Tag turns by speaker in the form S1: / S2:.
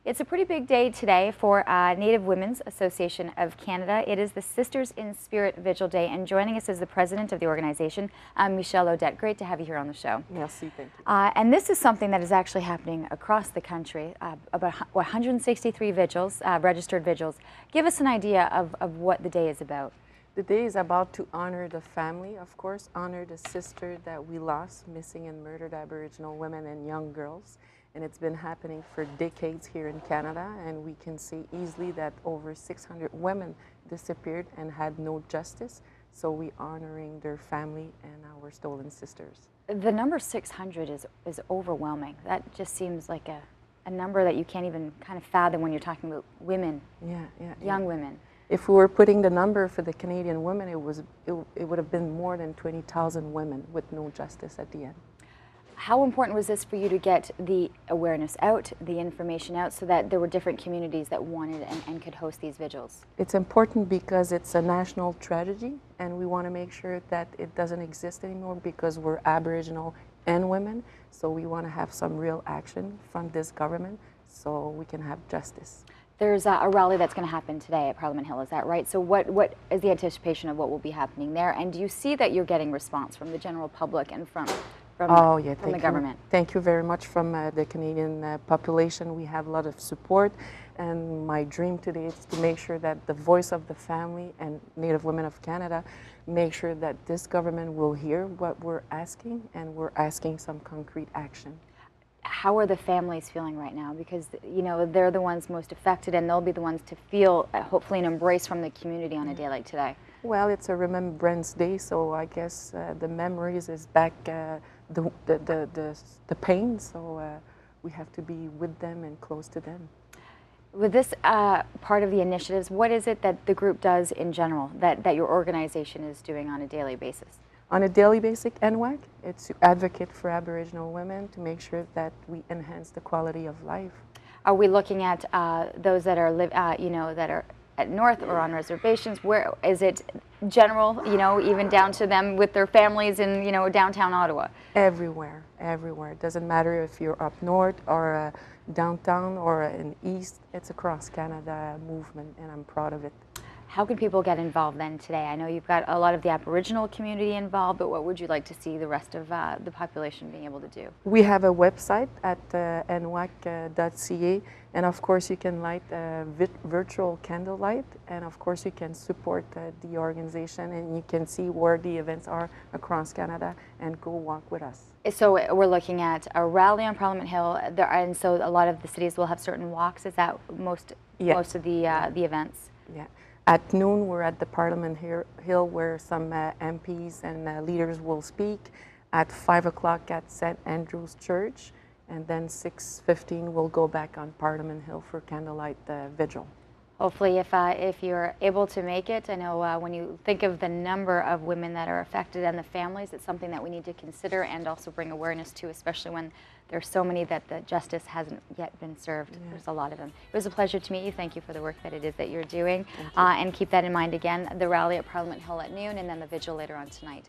S1: It's a pretty big day today for Native Women's Association of Canada. It is the Sisters in Spirit Vigil Day, and joining us is the president of the organization, Michelle Odette. Great to have you here on the show.
S2: Merci, thank you.
S1: And this is something that is actually happening across the country, about 163 vigils, registered vigils. Give us an idea of what the day is about.
S2: The day is about to honor the family, of course, honor the sister that we lost, missing and murdered Aboriginal women and young girls. And it's been happening for decades here in Canada, and we can see easily that over 600 women disappeared and had no justice. So we're honoring their family and our stolen sisters.
S1: The number 600 is overwhelming. That just seems like a number that you can't even kind of fathom when you're talking about women, young women.
S2: If we were putting the number for the Canadian women, it would have been more than 20,000 women with no justice at the end.
S1: How important was this for you to get the awareness out, the information out, so that there were different communities that wanted and could host these vigils?
S2: It's important because it's a national tragedy, and we want to make sure that it doesn't exist anymore because we're Aboriginal and women. So we want to have some real action from this government so we can have justice.
S1: There's a rally that's going to happen today at Parliament Hill, is that right? So what is the anticipation of what will be happening there? And do you see that you're getting response from the general public and from the government?
S2: Thank you very much from the Canadian population. We have a lot of support, and my dream today is to make sure that the voice of the family and Native women of Canada make sure that this government will hear what we're asking, and we're asking some concrete action.
S1: How are the families feeling right now? Because, you know, they're the ones most affected, and they'll be the ones to feel, hopefully, an embrace from the community on a day like today.
S2: Well, it's a Remembrance Day, so I guess the memories is back, the pain, so we have to be with them and close to them.
S1: With this part of the initiatives, what is it that the group does in general, that your organization is doing on a daily basis?
S2: On a daily basis, Nwac, it's to advocate for Aboriginal women to make sure that we enhance the quality of life.
S1: Are we looking at those that are that are at north or on reservations? Where is it general? You know, even down to them with their families in downtown Ottawa.
S2: Everywhere, everywhere. It doesn't matter if you're up north or downtown or in east. It's across Canada movement, and I'm proud of it.
S1: How can people get involved then today? I know you've got a lot of the Aboriginal community involved, but what would you like to see the rest of the population being able to do?
S2: We have a website at nwac.ca, and of course you can light a virtual candlelight, and of course you can support the organization, and you can see where the events are across Canada and go walk with us.
S1: So we're looking at a rally on Parliament Hill, and so a lot of the cities will have certain walks. Is that most of the events?
S2: Yeah. At noon, we're at the Parliament Hill where some MPs and leaders will speak. At 5 o'clock at St. Andrew's Church, and then 6:15 we'll go back on Parliament Hill for candlelight vigil.
S1: Hopefully, if you're able to make it, I know when you think of the number of women that are affected and the families, it's something that we need to consider and also bring awareness to, especially when there's so many that the justice hasn't yet been served. Yeah. There's a lot of them. It was a pleasure to meet you. Thank you for the work that it is that you're doing. And keep that in mind again, the rally at Parliament Hill at noon and then the vigil later on tonight.